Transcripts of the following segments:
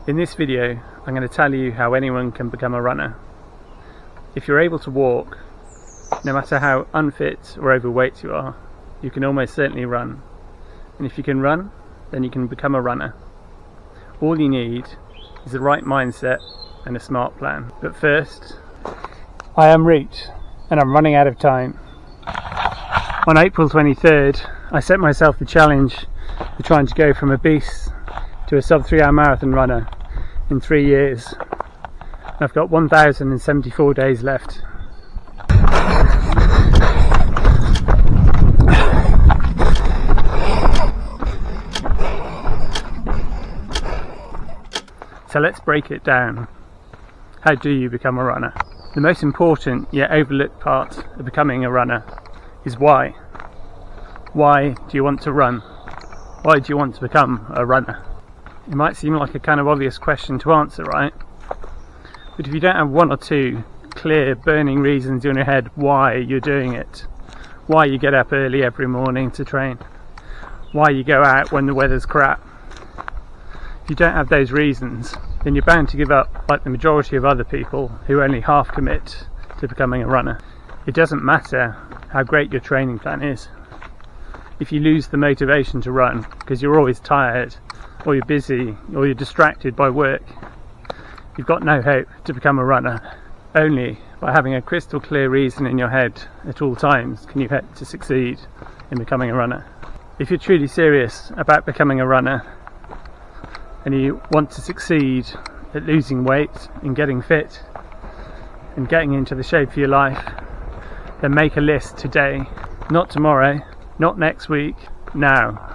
In this video, I'm going to tell you how anyone can become a runner. If you're able to walk, no matter how unfit or overweight you are, you can almost certainly run. And if you can run, then you can become a runner. All you need is the right mindset and a smart plan. But first, I am Root, and I'm running out of time. On April 23rd, I set myself the challenge of trying to go from obese to a sub 3 hour marathon runner in 3 years. I've got 1,074 days left. So let's break it down. How do you become a runner? The most important yet overlooked part of becoming a runner is why. Why do you want to run? Why do you want to become a runner? It might seem like a kind of obvious question to answer, right? But if you don't have one or two clear, burning reasons in your head why you're doing it, why you get up early every morning to train, why you go out when the weather's crap, if you don't have those reasons, then you're bound to give up like the majority of other people who only half commit to becoming a runner. It doesn't matter how great your training plan is. If you lose the motivation to run because you're always tired, or you're busy, or you're distracted by work, you've got no hope to become a runner. Only by having a crystal clear reason in your head at all times can you hope to succeed in becoming a runner. If you're truly serious about becoming a runner and you want to succeed at losing weight and getting fit and getting into the shape of your life, then make a list today. Not tomorrow, not next week, now.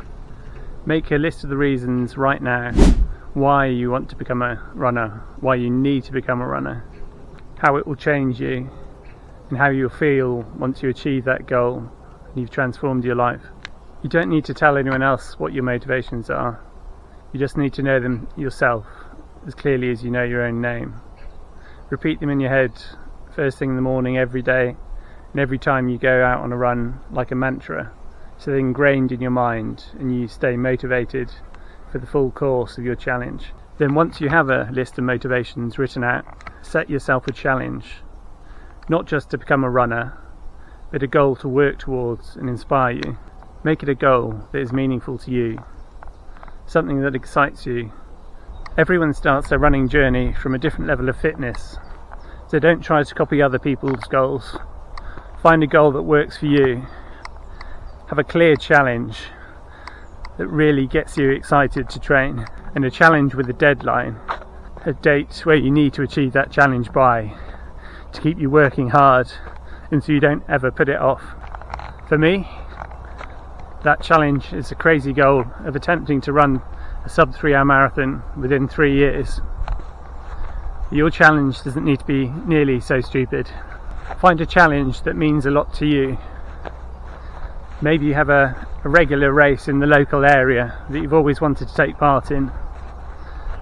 Make a list of the reasons right now why you want to become a runner, why you need to become a runner, how it will change you, and how you'll feel once you achieve that goal and you've transformed your life. You don't need to tell anyone else what your motivations are. You just need to know them yourself as clearly as you know your own name. Repeat them in your head first thing in the morning every day and every time you go out on a run like a mantra, so they're ingrained in your mind and you stay motivated for the full course of your challenge. Then once you have a list of motivations written out, set yourself a challenge, not just to become a runner, but a goal to work towards and inspire you. Make it a goal that is meaningful to you, something that excites you. Everyone starts their running journey from a different level of fitness, so don't try to copy other people's goals. Find a goal that works for you. Have a clear challenge that really gets you excited to train, and a challenge with a deadline, a date where you need to achieve that challenge by, to keep you working hard and so you don't ever put it off. For me, that challenge is a crazy goal of attempting to run a sub 3 hour marathon within 3 years. Your challenge doesn't need to be nearly so stupid. Find a challenge that means a lot to you. Maybe you have a regular race in the local area that you've always wanted to take part in.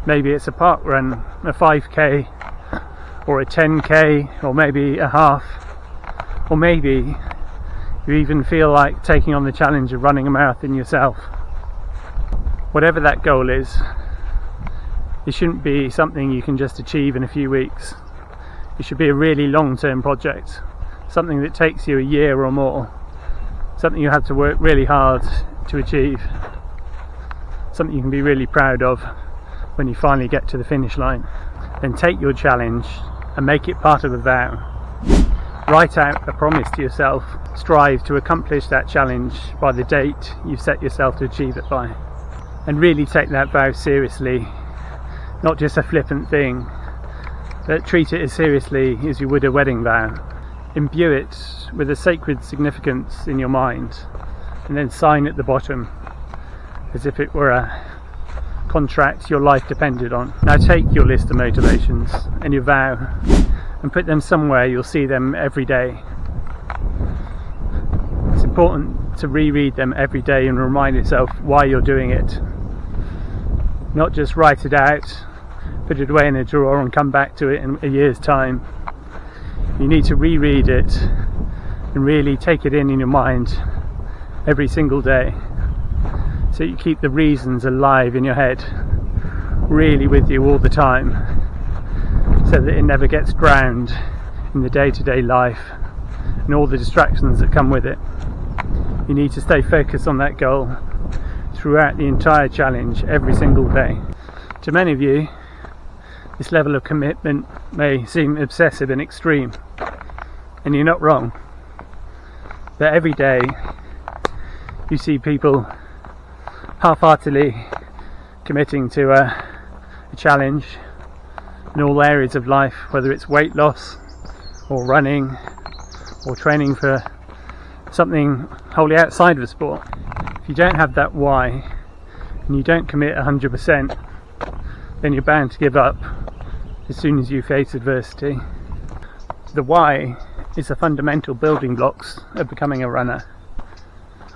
Maybe it's a ParkRun, a 5k, or a 10k, or maybe a half. Or maybe you even feel like taking on the challenge of running a marathon yourself. Whatever that goal is, it shouldn't be something you can just achieve in a few weeks. It should be a really long-term project, something that takes you a year or more. Something you have to work really hard to achieve, something you can be really proud of when you finally get to the finish line. Then take your challenge and make it part of a vow. Write out a promise to yourself. Strive to accomplish that challenge by the date you've set yourself to achieve it by. And really take that vow seriously, not just a flippant thing, but treat it as seriously as you would a wedding vow. Imbue it with a sacred significance in your mind, and then sign at the bottom as if it were a contract your life depended on. Now take your list of motivations and your vow and put them somewhere you'll see them every day. It's important to reread them every day and remind yourself why you're doing it. Not just write it out, put it away in a drawer and come back to it in a year's time. You need to reread it and really take it in your mind every single day, so you keep the reasons alive in your head really with you all the time, so that it never gets drowned in the day-to-day life and all the distractions that come with it. You need to stay focused on that goal throughout the entire challenge, every single day. To many of you, this level of commitment may seem obsessive and extreme, and you're not wrong. But every day you see people half-heartedly committing to a challenge in all areas of life, whether it's weight loss or running or training for something wholly outside of sport. If you don't have that why and you don't commit 100%, then you're bound to give up as soon as you face adversity. The why is the fundamental building blocks of becoming a runner,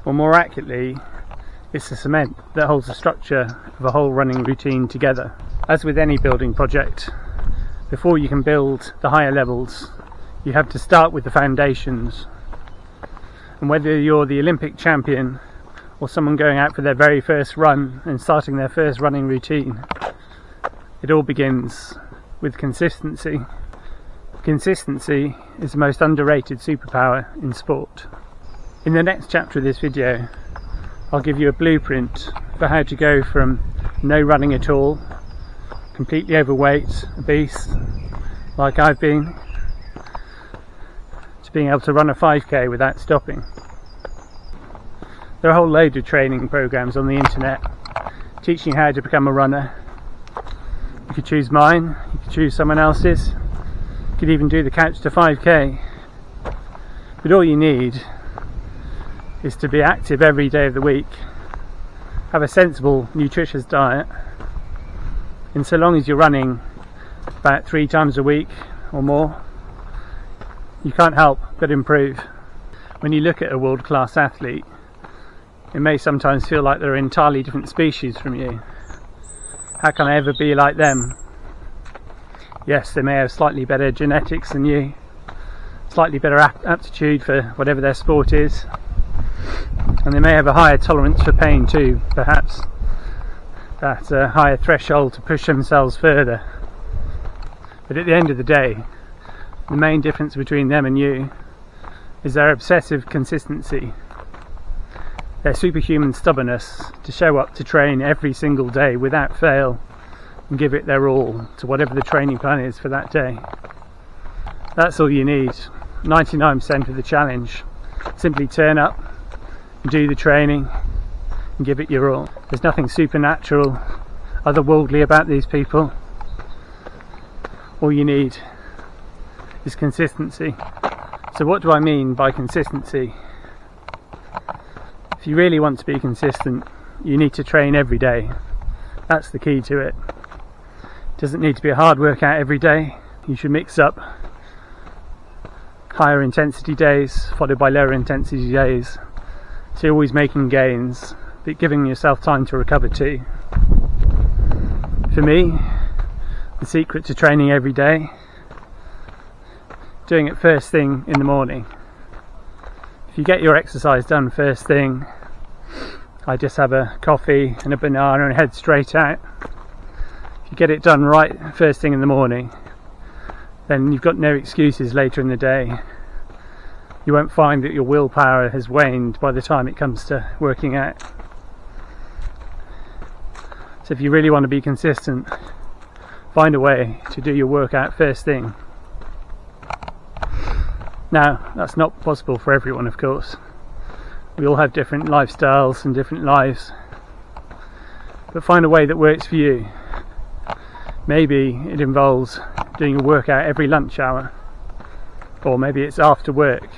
or more accurately, it's the cement that holds the structure of a whole running routine together. As with any building project, before you can build the higher levels, you have to start with the foundations. And whether you're the Olympic champion or someone going out for their very first run and starting their first running routine, it all begins with consistency. Consistency is the most underrated superpower in sport. In the next chapter of this video, I'll give you a blueprint for how to go from no running at all, completely overweight, obese, like I've been, to being able to run a 5k without stopping. There are a whole load of training programs on the internet teaching you how to become a runner. You could choose mine, you could choose someone else's, you could even do the couch to 5k. But all you need is to be active every day of the week, have a sensible, nutritious diet, and so long as you're running about 3 times a week or more, you can't help but improve. When you look at a world-class athlete, it may sometimes feel like they're an entirely different species from you. How can I ever be like them? Yes, they may have slightly better genetics than you, slightly better aptitude for whatever their sport is, and they may have a higher tolerance for pain too, perhaps. That's a higher threshold to push themselves further. But at the end of the day, the main difference between them and you is their obsessive consistency, their superhuman stubbornness to show up to train every single day without fail and give it their all to whatever the training plan is for that day. That's all you need. 99% of the challenge. Simply turn up, do the training and give it your all. There's nothing supernatural, otherworldly about these people. All you need is consistency. So what do I mean by consistency? If you really want to be consistent, you need to train every day. That's the key to it. It doesn't need to be a hard workout every day. You should mix up higher intensity days followed by lower intensity days, so you're always making gains but giving yourself time to recover too. For me, the secret to training every day, doing it first thing in the morning. If you get your exercise done first thing, I just have a coffee and a banana and head straight out. If you get it done right first thing in the morning, then you've got no excuses later in the day. You won't find that your willpower has waned by the time it comes to working out. So if you really want to be consistent, find a way to do your workout first thing. Now, that's not possible for everyone, of course. We all have different lifestyles and different lives. But find a way that works for you. Maybe it involves doing a workout every lunch hour, or maybe it's after work.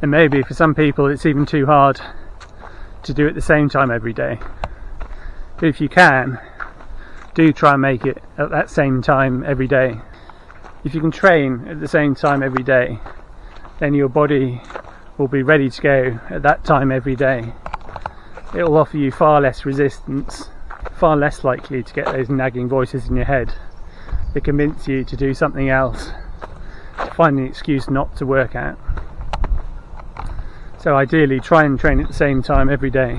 And maybe for some people it's even too hard to do it at the same time every day. But if you can, do try and make it at that same time every day. If you can train at the same time every day, then your body will be ready to go at that time every day. It will offer you far less resistance, far less likely to get those nagging voices in your head that convince you to do something else, to find an excuse not to work out. So ideally, try and train at the same time every day.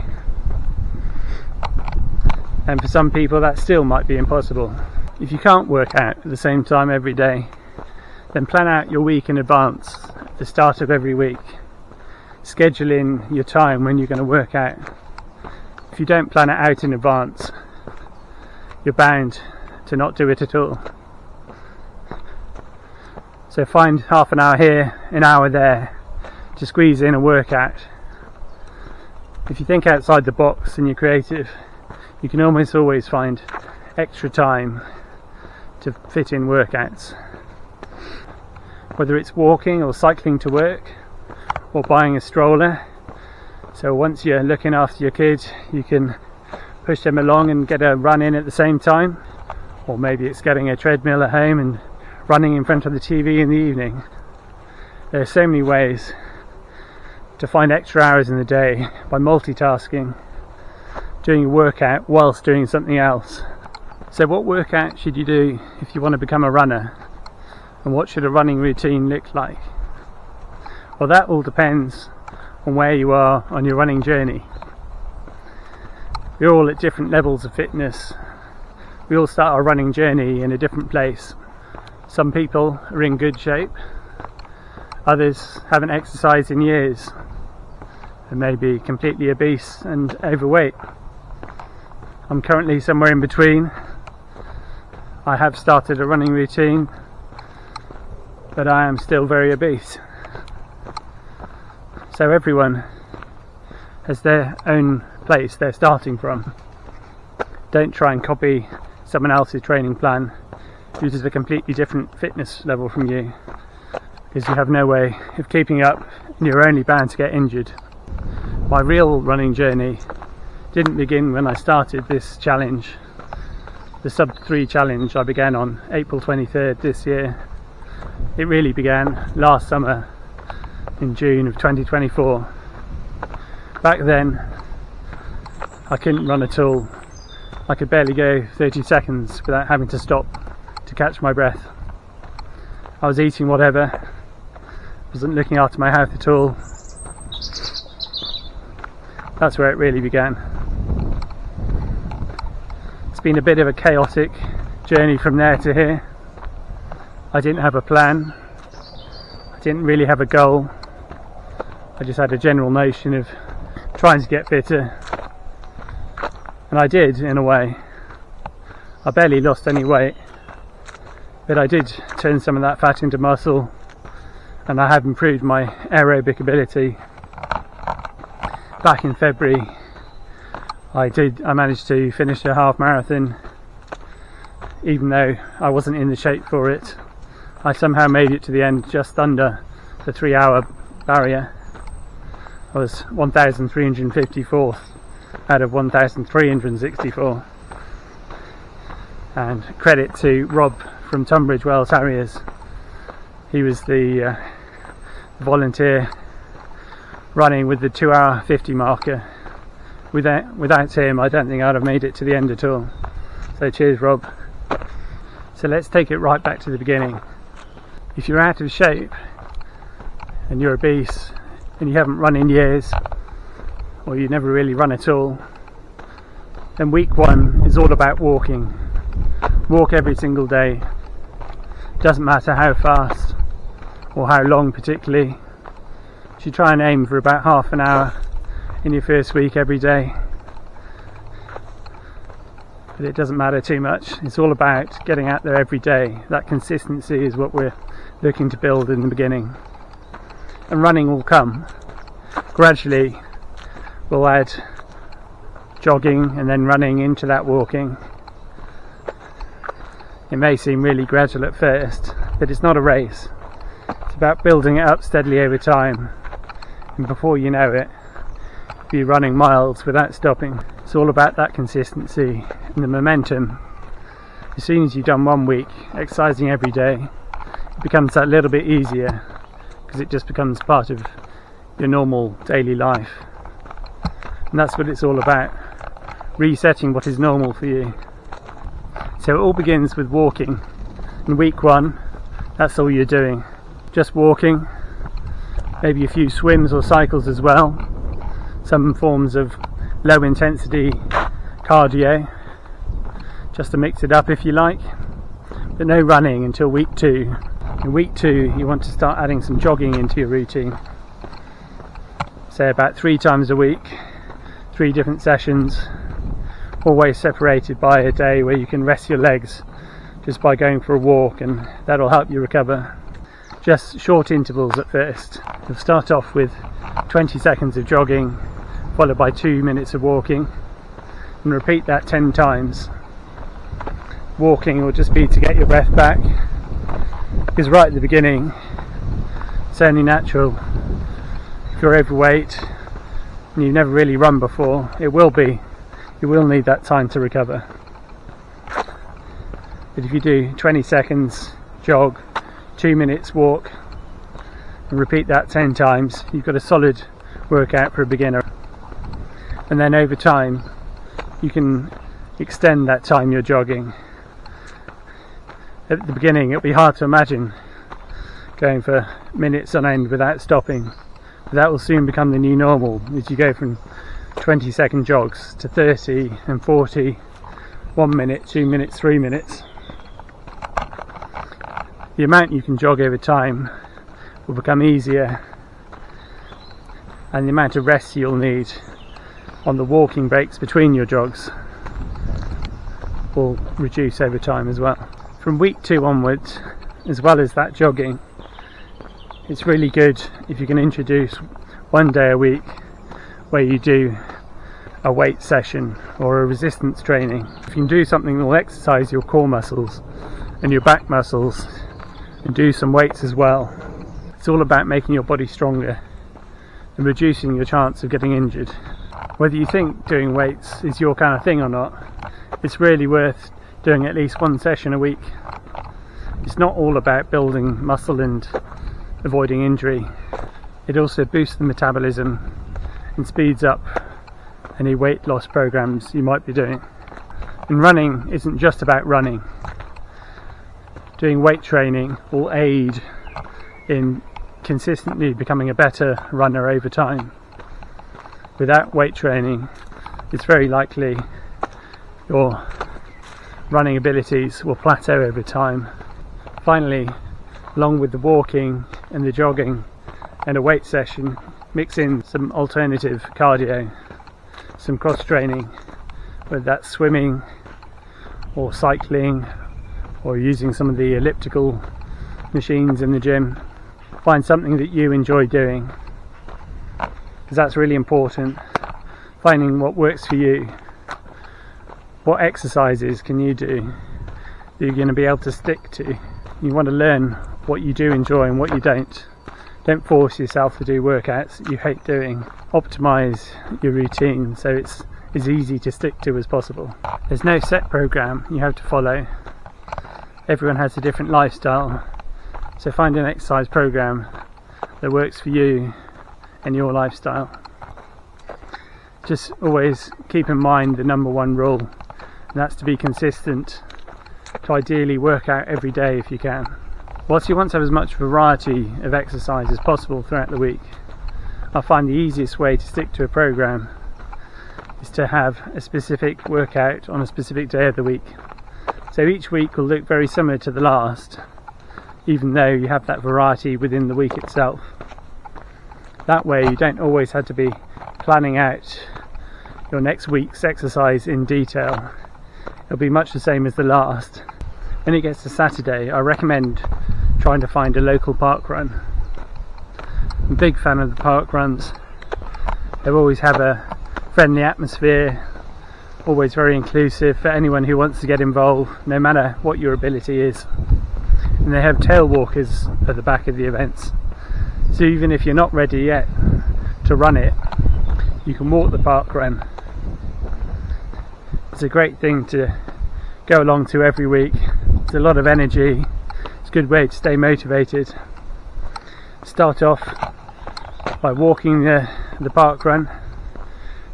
and for some people that still might be impossible. If you can't work out at the same time every day, then plan out your week in advance at the start of every week. Schedule in your time when you're going to work out. If you don't plan it out in advance, you're bound to not do it at all. So find half an hour here, an hour there to squeeze in a workout. If you think outside the box and you're creative, you can almost always find extra time to fit in workouts. Whether it's walking or cycling to work or buying a stroller, so once you're looking after your kids you can push them along and get a run in at the same time, or maybe it's getting a treadmill at home and running in front of the TV in the evening. There are so many ways to find extra hours in the day by multitasking, doing a workout whilst doing something else. So what workout should you do if you want to become a runner, and what should a running routine look like? Well, that all depends on where you are on your running journey. We're all at different levels of fitness. We all start our running journey in a different place. Some people are in good shape, others haven't exercised in years and may be completely obese and overweight. I'm currently somewhere in between. I have started a running routine, but I am still very obese. So everyone has their own place they're starting from. Don't try and copy someone else's training plan who uses a completely different fitness level from you, because you have no way of keeping up and you're only bound to get injured. My real running journey didn't begin when I started this challenge. The sub 3 challenge I began on April 23rd this year. It really began last summer in June of 2024. Back then I couldn't run at all. I could barely go 30 seconds without having to stop to catch my breath. I was eating whatever, wasn't looking after my health at all. That's where it really began. It's been a bit of a chaotic journey from there to here. I didn't have a plan. I didn't really have a goal. I just had a general notion of trying to get fitter. And I did, in a way. I barely lost any weight, but I did turn some of that fat into muscle, and I have improved my aerobic ability. Back in February I managed to finish a half marathon. Even though I wasn't in the shape for it, I somehow made it to the end just under the 3-hour barrier. I was 1,354th out of 1,364, and credit to Rob from Tunbridge Wells Harriers. He was the volunteer running with the 2-hour 50 marker. Without him I don't think I'd have made it to the end at all. So cheers, Rob. So let's take it right back to the beginning. If you're out of shape and you're obese and you haven't run in years, or you never really run at all, then week 1 is all about walking. Walk every single day. Doesn't matter how fast or how long particularly. You should try and aim for about half an hour in your first week every day. But it doesn't matter too much. It's all about getting out there every day. That consistency is what we're looking to build in the beginning. And running will come. Gradually we'll add jogging and then running into that walking. It may seem really gradual at first, but it's not a race. It's about building it up steadily over time, and before you know it, you'll be running miles without stopping. It's all about that consistency and the momentum. As soon as you've done 1 week exercising every day, it becomes that little bit easier, because it just becomes part of your normal daily life. And that's what it's all about, resetting what is normal for you. So it all begins with walking. In week 1, that's all you're doing. Just walking, maybe a few swims or cycles as well, some forms of low intensity cardio. just to mix it up if you like, but no running until week 2. In week 2 you want to start adding some jogging into your routine, say about 3 times a week, 3 different sessions, always separated by a day where you can rest your legs just by going for a walk, and that'll help you recover. Just short intervals at first. You'll start off with 20 seconds of jogging followed by 2 minutes of walking, and repeat that 10 times. Walking will just be to get your breath back, because right at the beginning it's only natural. If you're overweight and you've never really run before, you will need that time to recover. But if you do 20 seconds jog, 2 minutes walk, and repeat that 10 times, you've got a solid workout for a beginner. And then over time you can extend that time you're jogging. At the beginning it'll be hard to imagine going for minutes on end without stopping, but that will soon become the new normal as you go from 20-second jogs to 30 and 40, 1 minute, 2 minutes, 3 minutes. The amount you can jog over time will become easier, and the amount of rest you'll need on the walking breaks between your jogs will reduce over time as well. From week 2 onwards, as well as that jogging, it's really good if you can introduce 1 day a week where you do a weight session or a resistance training. If you can do something that will exercise your core muscles and your back muscles and do some weights as well, it's all about making your body stronger and reducing your chance of getting injured. Whether you think doing weights is your kind of thing or not, it's really worth doing at least 1 session a week. It's not all about building muscle and avoiding injury. It also boosts the metabolism and speeds up any weight loss programs you might be doing. And running isn't just about running. Doing weight training will aid in consistently becoming a better runner over time. Without weight training, it's very likely your running abilities will plateau over time. Finally, along with the walking and the jogging and a weight session, mix in some alternative cardio, some cross training, whether that's swimming or cycling or using some of the elliptical machines in the gym. Find something that you enjoy doing, because that's really important. Finding what works for you. What exercises can you do that you're going to be able to stick to? You want to learn what you do enjoy and what you don't. Don't force yourself to do workouts that you hate doing. Optimize your routine so it's as easy to stick to as possible. There's no set program you have to follow. Everyone has a different lifestyle, so find an exercise program that works for you and your lifestyle. Just always keep in mind the number 1 rule, and that's to be consistent, to ideally work out every day if you can. Whilst you want to have as much variety of exercise as possible throughout the week, I find the easiest way to stick to a program is to have a specific workout on a specific day of the week. So each week will look very similar to the last, even though you have that variety within the week itself. That way you don't always have to be planning out your next week's exercise in detail. It'll be much the same as the last. When it gets to Saturday, I recommend trying to find a local park run. I'm a big fan of the park runs. They always have a friendly atmosphere, always very inclusive for anyone who wants to get involved, no matter what your ability is. And they have tail walkers at the back of the events, so even if you're not ready yet to run it, you can walk the park run. It's a great thing to go along to every week. It's a lot of energy. It's a good way to stay motivated. Start off by walking the park run,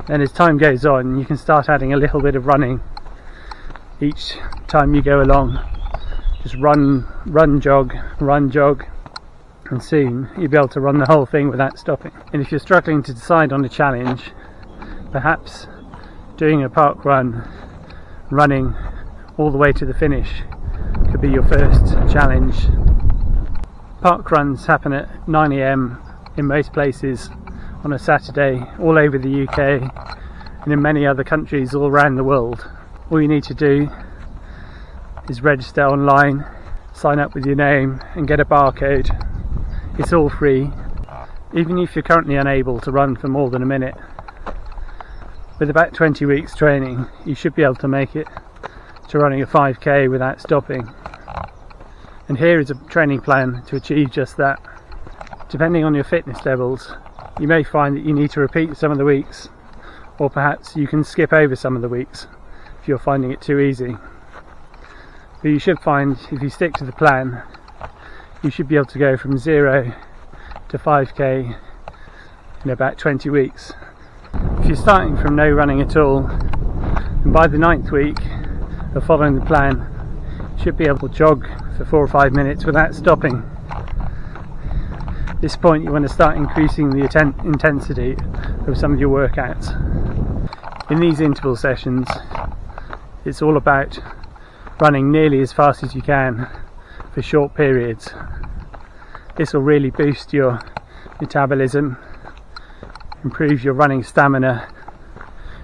and as time goes on you can start adding a little bit of running each time you go along. Just run, jog, and soon you'll be able to run the whole thing without stopping. And if you're struggling to decide on a challenge, perhaps doing a park run, running all the way to the finish could be your first challenge. Park runs happen at 9 AM in most places on a Saturday all over the UK and in many other countries all around the world. All you need to do is register online, sign up with your name and get a barcode. It's all free, even if you're currently unable to run for more than a minute. With about 20 weeks training, you should be able to make it to running a 5k without stopping. And here is a training plan to achieve just that. Depending on your fitness levels, you may find that you need to repeat some of the weeks, or perhaps you can skip over some of the weeks if you're finding it too easy. But you should find, if you stick to the plan, you should be able to go from 0 to 5k in about 20 weeks. If you're starting from no running at all, and by the 9th week of following the plan, you should be able to jog for 4 or 5 minutes without stopping. At this point you want to start increasing the intensity of some of your workouts. In these interval sessions, it's all about running nearly as fast as you can for short periods. This will really boost your metabolism, improve your running stamina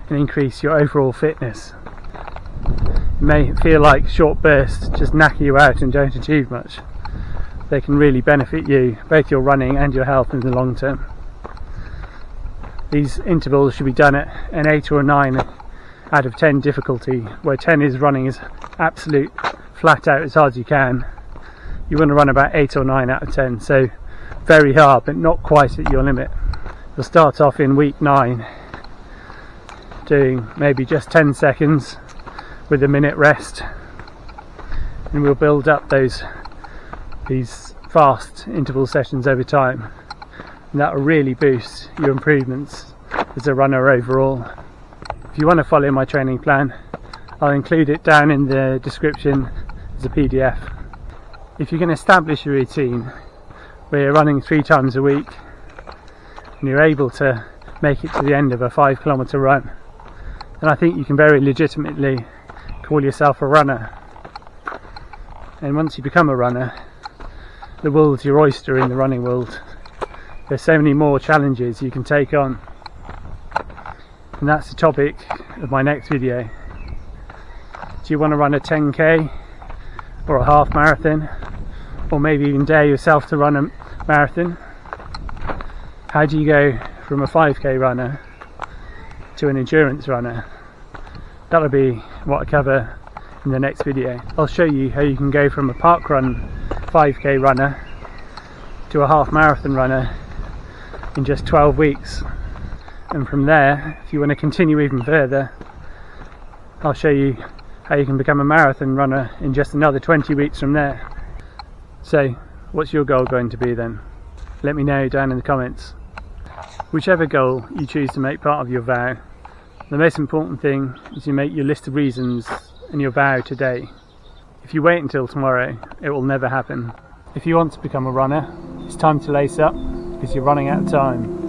and increase your overall fitness. It may feel like short bursts just knacker you out and don't achieve much. They can really benefit you, both your running and your health in the long term. These intervals should be done at an 8 or a 9 out of 10 difficulty, where 10 is running as absolute flat out as hard as you can. You want to run about 8 or 9 out of 10, so very hard but not quite at your limit. You'll start off in week 9 doing maybe just 10 seconds with a minute rest, and we'll build up these fast interval sessions over time, and that will really boost your improvements as a runner overall. If you want to follow my training plan, I'll include it down in the description as a PDF. If you can establish a routine where you're running 3 times a week and you're able to make it to the end of a 5-kilometre run, then I think you can very legitimately call yourself a runner. And once you become a runner, the world's your oyster in the running world. There's so many more challenges you can take on, and that's the topic of my next video. Do you want to run a 10k or a half marathon, or maybe even dare yourself to run a marathon? How do you go from a 5k runner to an endurance runner? That'll be what I cover in the next video. I'll show you how you can go from a ParkRun 5k runner to a half marathon runner in just 12 weeks. And from there, if you want to continue even further, I'll show you how you can become a marathon runner in just another 20 weeks from there. So, what's your goal going to be then? Let me know down in the comments. Whichever goal you choose to make part of your vow, the most important thing is you make your list of reasons and your vow today. If you wait until tomorrow, it will never happen. If you want to become a runner, it's time to lace up because you're running out of time.